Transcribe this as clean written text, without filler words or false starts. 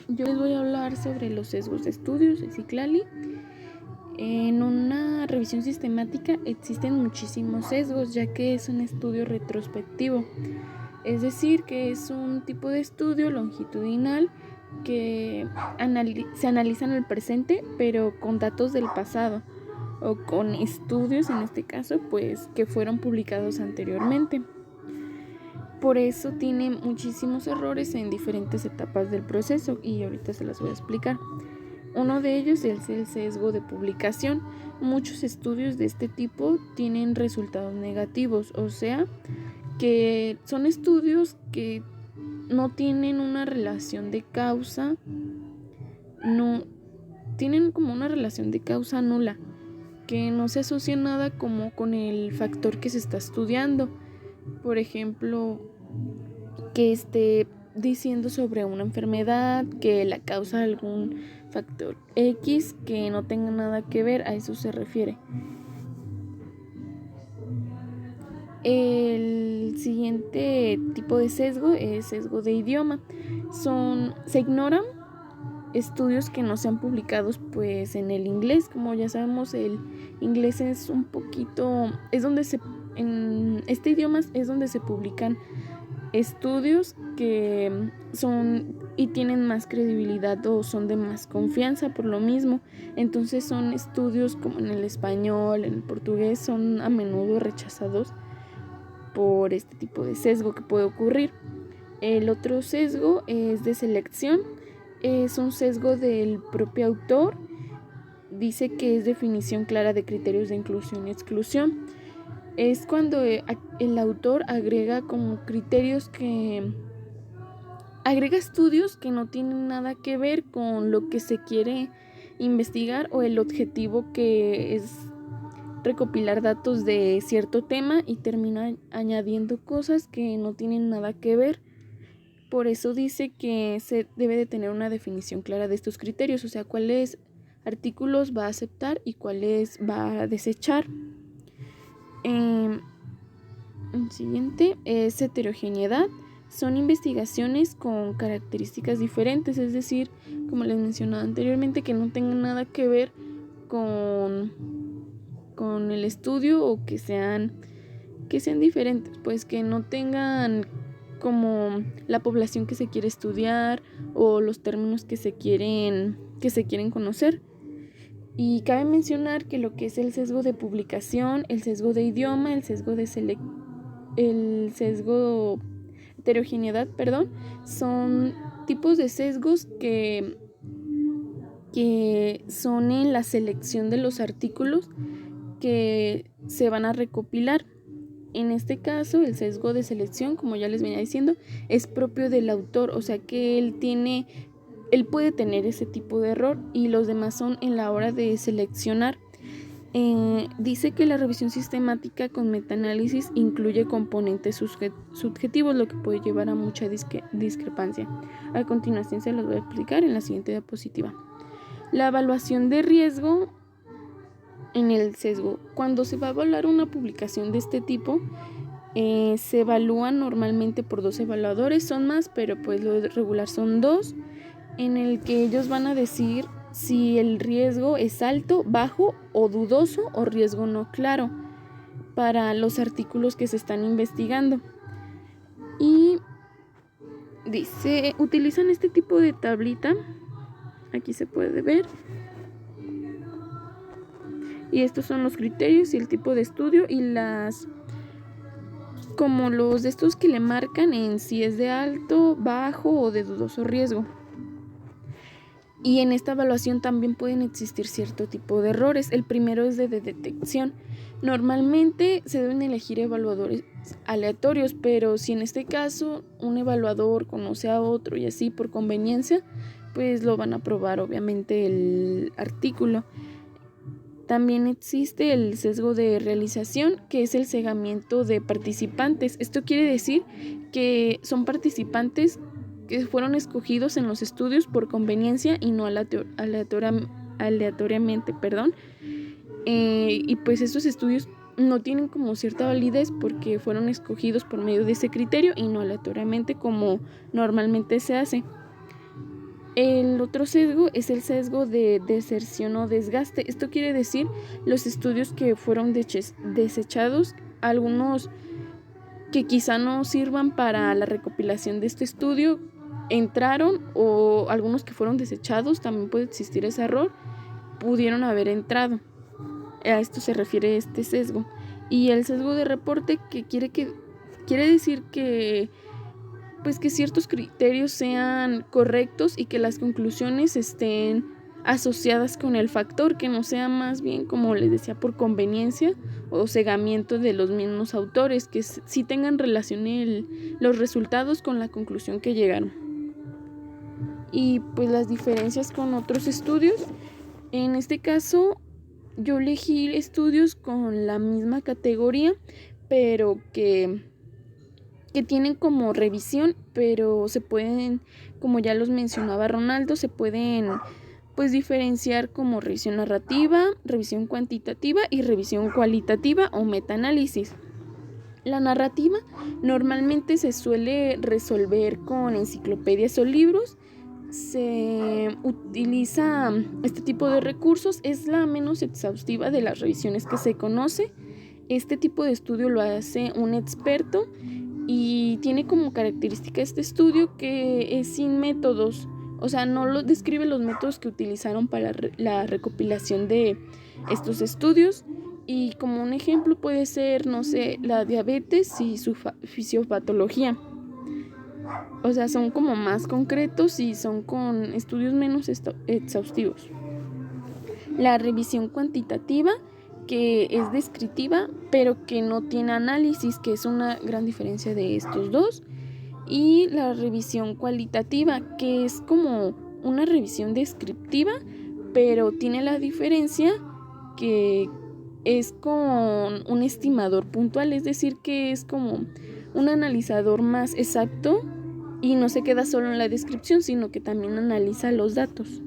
Yo les voy a hablar sobre los sesgos de estudios de Ciclali. En una revisión sistemática existen muchísimos sesgos, ya que es un estudio retrospectivo. Es decir, que es un tipo de estudio longitudinal que se analiza en el presente, pero con datos del pasado, o con estudios, en este caso, pues que fueron publicados anteriormente. Por eso tiene muchísimos errores en diferentes etapas del proceso y ahorita se las voy a explicar. Uno de ellos es el sesgo de publicación. Muchos estudios de este tipo tienen resultados negativos, o sea, que son estudios que no tienen una relación de causa, no tienen como una relación de causa nula, que no se asocia nada como con el factor que se está estudiando. Por ejemplo, que esté diciendo sobre una enfermedad que la causa algún factor X que no tenga nada que ver, a eso se refiere. El siguiente tipo de sesgo es sesgo de idioma. Se ignoran estudios que no sean publicados pues en el inglés. Como ya sabemos, el inglés es un poquito, en este idioma es donde se publican estudios que son y tienen más credibilidad o son de más confianza por lo mismo. Entonces son estudios como en el español, en el portugués, son a menudo rechazados por este tipo de sesgo que puede ocurrir. El otro sesgo es de selección, es un sesgo del propio autor. Dice que es definición clara de criterios de inclusión y exclusión. Es cuando el autor agrega como criterios agrega estudios que no tienen nada que ver con lo que se quiere investigar o el objetivo, que es recopilar datos de cierto tema, y termina añadiendo cosas que no tienen nada que ver. Por eso dice que se debe de tener una definición clara de estos criterios, o sea, cuáles artículos va a aceptar y cuáles va a desechar. El siguiente es heterogeneidad. Son investigaciones con características diferentes, es decir, como les mencionaba anteriormente, que no tengan nada que ver con el estudio, o que sean diferentes, pues que no tengan como la población que se quiere estudiar o los términos que se quieren conocer. Y cabe mencionar que lo que es el sesgo de publicación, el sesgo de idioma, el sesgo heterogeneidad, son tipos de sesgos que son en la selección de los artículos que se van a recopilar. En este caso, el sesgo de selección, como ya les venía diciendo, es propio del autor, o sea que él puede tener ese tipo de error, y los demás son en la hora de seleccionar. Dice que la revisión sistemática con metaanálisis incluye componentes subjetivos, lo que puede llevar a mucha discrepancia. A continuación se los voy a explicar en la siguiente diapositiva. La evaluación de riesgo en el sesgo. Cuando se va a evaluar una publicación de este tipo, se evalúan normalmente por 2 evaluadores, son más, pero pues lo regular son 2, en el que ellos van a decir si el riesgo es alto, bajo o dudoso, o riesgo no claro para los artículos que se están investigando. Y dice, utilizan este tipo de tablita, aquí se puede ver, y estos son los criterios y el tipo de estudio y como los de estos que le marcan en si es de alto, bajo o de dudoso riesgo. Y en esta evaluación también pueden existir cierto tipo de errores. El primero es de detección. Normalmente se deben elegir evaluadores aleatorios, pero si en este caso un evaluador conoce a otro y así por conveniencia, pues lo van a aprobar obviamente el artículo. También existe el sesgo de realización, que es el cegamiento de participantes. Esto quiere decir que son participantes que fueron escogidos en los estudios por conveniencia y no aleatoriamente. Y pues estos estudios no tienen como cierta validez porque fueron escogidos por medio de ese criterio y no aleatoriamente como normalmente se hace. El otro sesgo es el sesgo de deserción o desgaste. Esto quiere decir los estudios que fueron desechados, algunos que quizá no sirvan para la recopilación de este estudio entraron, o algunos que fueron desechados, también puede existir ese error, pudieron haber entrado. A esto se refiere este sesgo. Y el sesgo de reporte, que quiere decir que pues que ciertos criterios sean correctos y que las conclusiones estén asociadas con el factor, que no sea más bien, como les decía, por conveniencia o cegamiento de los mismos autores, que sí tengan relación los resultados con la conclusión que llegaron. Y pues las diferencias con otros estudios, en este caso yo elegí estudios con la misma categoría, pero que tienen como revisión, pero se pueden, como ya los mencionaba Ronaldo, se pueden pues diferenciar como revisión narrativa, revisión cuantitativa y revisión cualitativa o metaanálisis. La narrativa normalmente se suele resolver con enciclopedias o libros. Se utiliza este tipo de recursos, es la menos exhaustiva de las revisiones que se conoce. Este tipo de estudio lo hace un experto y tiene como característica este estudio que es sin métodos, o sea, no lo describe los métodos que utilizaron para la recopilación de estos estudios. Y como un ejemplo puede ser, no sé, la diabetes y su fisiopatología. O sea, son como más concretos y son con estudios menos exhaustivos. La revisión cuantitativa, que es descriptiva, pero que no tiene análisis, que es una gran diferencia de estos dos. Y la revisión cualitativa, que es como una revisión descriptiva, pero tiene la diferencia que es con un estimador puntual, es decir, que es como un analizador más exacto y no se queda solo en la descripción, sino que también analiza los datos.